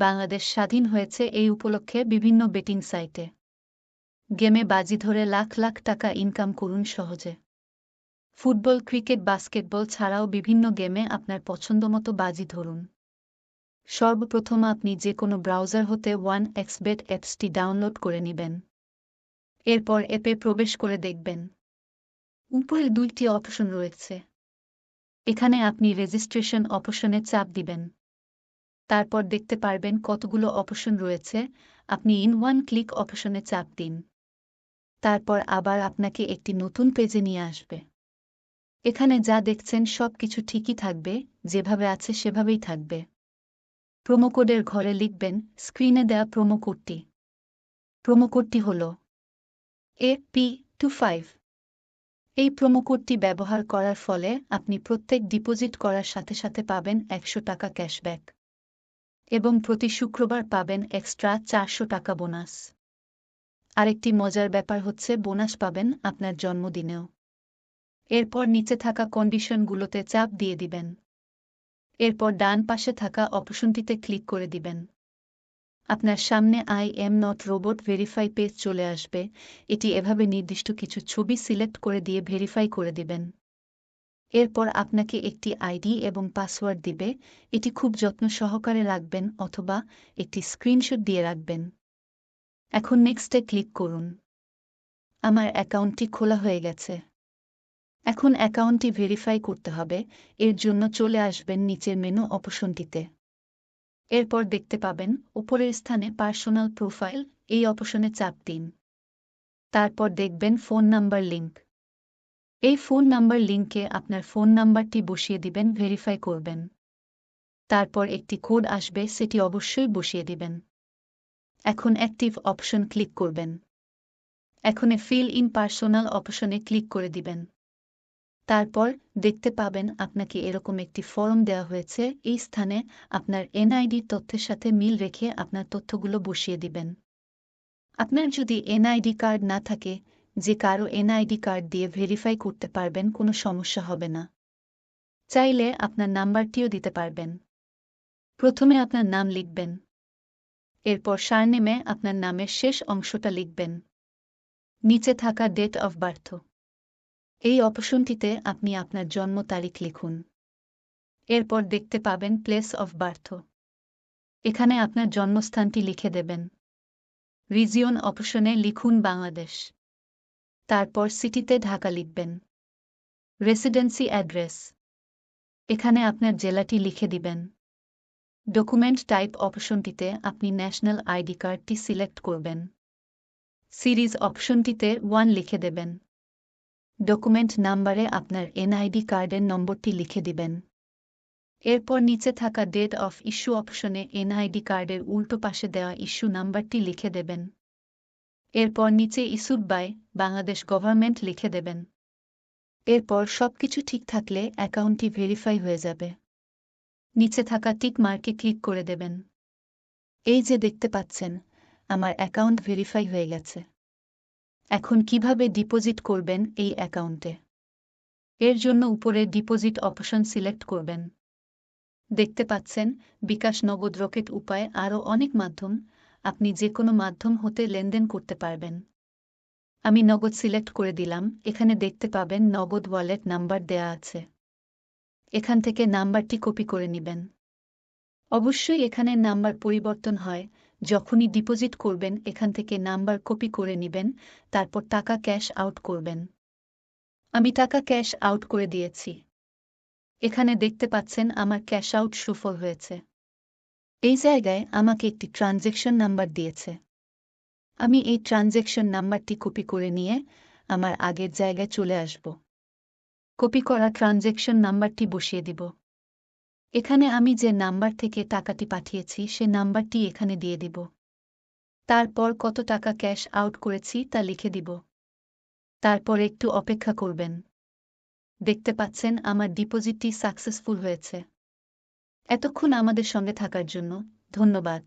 বাংলাদেশ স্বাধীন হয়েছে এই উপলক্ষে বিভিন্ন বেটিং সাইটে গেমে বাজি ধরে লাখ লাখ টাকা ইনকাম করুন সহজে। ফুটবল, ক্রিকেট, বাস্কেটবল ছাড়াও বিভিন্ন গেমে আপনার পছন্দমতো বাজি ধরুন। সর্বপ্রথম আপনি যে কোনো ব্রাউজার হতে 1xBet অ্যাপসটি ডাউনলোড করে নেবেন। এরপর অ্যাপে প্রবেশ করে দেখবেন উপরে 2টি অপশন রয়েছে। এখানে আপনি রেজিস্ট্রেশন অপশনে চাপ দিবেন। তারপর দেখতে পারবেন কতগুলো অপশন রয়েছে। আপনি ইন ওয়ান ক্লিক অপশনে চাপ দিন। তারপর আবার আপনাকে একটি নতুন পেজে নিয়ে আসবে। এখানে যা দেখছেন সব কিছু ঠিকই থাকবে, যেভাবে আছে সেভাবেই থাকবে। প্রোমোকোডের ঘরে লিখবেন স্ক্রিনে দেয়া প্রোমোকোডটি। প্রোমোকোডটি হল AP25। এই প্রোমোকোডটি ব্যবহার করার ফলে আপনি প্রত্যেক ডিপোজিট করার সাথে সাথে পাবেন 100 টাকা ক্যাশব্যাক এবং প্রতি শুক্রবার পাবেন এক্সট্রা 400 টাকা বোনাস। আরেকটি মজার ব্যাপার হচ্ছে বোনাস পাবেন আপনার জন্মদিনেও। এরপর নিচে থাকা কন্ডিশনগুলোতে চাপ দিয়ে দিবেন। এরপর ডান পাশে থাকা অপশনটিতে ক্লিক করে দিবেন। আপনার সামনে I am not robot verify page চলে আসবে। এটি এভাবে নির্দিষ্ট কিছু ছবি সিলেক্ট করে দিয়ে ভেরিফাই করে দিবেন। এরপর আপনাকে একটি আইডি এবং পাসওয়ার্ড দিবে। এটি খুব যত্ন সহকারে রাখবেন অথবা একটি স্ক্রিনশট দিয়ে রাখবেন। এখন নেক্সটে ক্লিক করুন। আমার অ্যাকাউন্টটি খোলা হয়ে গেছে। এখন অ্যাকাউন্টটি ভেরিফাই করতে হবে। এর জন্য চলে আসবেন নিচের মেনু অপশনটিতে। এরপর দেখতে পাবেন উপরের স্থানে পার্সোনাল প্রোফাইল, এই অপশনে চাপ দিন। তারপর দেখবেন ফোন নাম্বার লিঙ্ক। এই ফোন নাম্বার লিঙ্কে আপনার ফোন নাম্বারটি বসিয়ে দিবেন, ভেরিফাই করবেন। তারপর একটি কোড আসবে, সেটি অবশ্যই বসিয়ে দিবেন। এখন অ্যাক্টিভ অপশন ক্লিক করবেন। এখন ফিল ইন পার্সোনাল অপশনে ক্লিক করে দিবেন। তারপর দেখতে পাবেন আপনাকে এরকম একটি ফর্ম দেওয়া হয়েছে। এই স্থানে আপনার এনআইডি তথ্যের সাথে মিল রেখে আপনার তথ্যগুলো বসিয়ে দিবেন। আপনার যদি এনআইডি কার্ড না থাকে, যে কারো এনআইডি কার্ড দিয়ে ভেরিফাই করতে পারবেন, কোনো সমস্যা হবে না। চাইলে আপনার নাম্বারটিও দিতে পারবেন। প্রথমে আপনার নাম লিখবেন। এরপর সারনেমে আপনার নামের শেষ অংশটা লিখবেন। নিচে থাকা ডেট অফ বার্থ, এই অপশনটিতে আপনি আপনার জন্ম তারিখ লিখুন। এরপর দেখতে পাবেন প্লেস অফ বার্থ, এখানে আপনার জন্মস্থানটি লিখে দেবেন। রিজিয়ন অপশনে লিখুন বাংলাদেশ। তারপর সিটিতে ঢাকা লিখবেন। রেসিডেন্সি অ্যাড্রেস, এখানে আপনার জেলাটি লিখে দিবেন। ডকুমেন্ট টাইপ অপশনটিতে আপনি ন্যাশনাল আইডি কার্ডটি সিলেক্ট করবেন। সিরিজ অপশনটিতে 1 লিখে দেবেন। ডকুমেন্ট নাম্বারে আপনার এনআইডি কার্ডের নম্বরটি লিখে দিবেন। এরপর নিচে থাকা ডেট অফ ইস্যু অপশনে এনআইডি কার্ডের উল্টো পাশে দেওয়া ইস্যু নাম্বারটি লিখে দেবেন। এরপর নিচে ইস্যুড বাই বাংলাদেশ গভর্নমেন্ট লিখে দেবেন। এরপর সবকিছু ঠিক থাকলে অ্যাকাউন্টটি ভেরিফাই হয়ে যাবে। নিচে থাকা টিক মার্কে ক্লিক করে দেবেন। এই যে দেখতে পাচ্ছেন, আমার অ্যাকাউন্ট ভেরিফাই হয়ে গেছে। এখন কিভাবে ডিপোজিট করবেন এই অ্যাকাউন্টে? এর জন্য উপরে ডিপোজিট অপশন সিলেক্ট করবেন। দেখতে পাচ্ছেন বিকাশ, নগদ, রকেট উপায় আরও অনেক মাধ্যম। আপনি যে কোনো মাধ্যম হতে লেনদেন করতে পারবেন। আমি নগদ সিলেক্ট করে দিলাম। এখানে দেখতে পাবেন নগদ ওয়ালেট নাম্বার দেয়া আছে। এখান থেকে নাম্বারটি কপি করে নেবেন। অবশ্যই এখানে নাম্বার পরিবর্তন হয়। যখনই ডিপোজিট করবেন এখান থেকে নাম্বার কপি করে নেবেন, তারপর টাকা ক্যাশ আউট করবেন। আমি টাকা ক্যাশ আউট করে দিয়েছি। এখানে দেখতে পাচ্ছেন আমার ক্যাশ আউট সফল হয়েছে। এই জায়গায় আমাকে একটি ট্রানজ্যাকশন নাম্বার দিয়েছে। আমি এই ট্রানজ্যাকশন নাম্বারটি কপি করে নিয়ে আমার আগের জায়গায় চলে আসব। কপি করা ট্রানজ্যাকশন নাম্বারটি বসিয়ে দিব। এখানে আমি যে নাম্বার থেকে টাকাটি পাঠিয়েছি সে নাম্বারটি এখানে দিয়ে দিব। তারপর কত টাকা ক্যাশ আউট করেছি তা লিখে দিব। তারপর একটু অপেক্ষা করবেন। দেখতে পাচ্ছেন আমার ডিপোজিটটি সাকসেসফুল হয়েছে। এতক্ষণ আমাদের সঙ্গে থাকার জন্য ধন্যবাদ।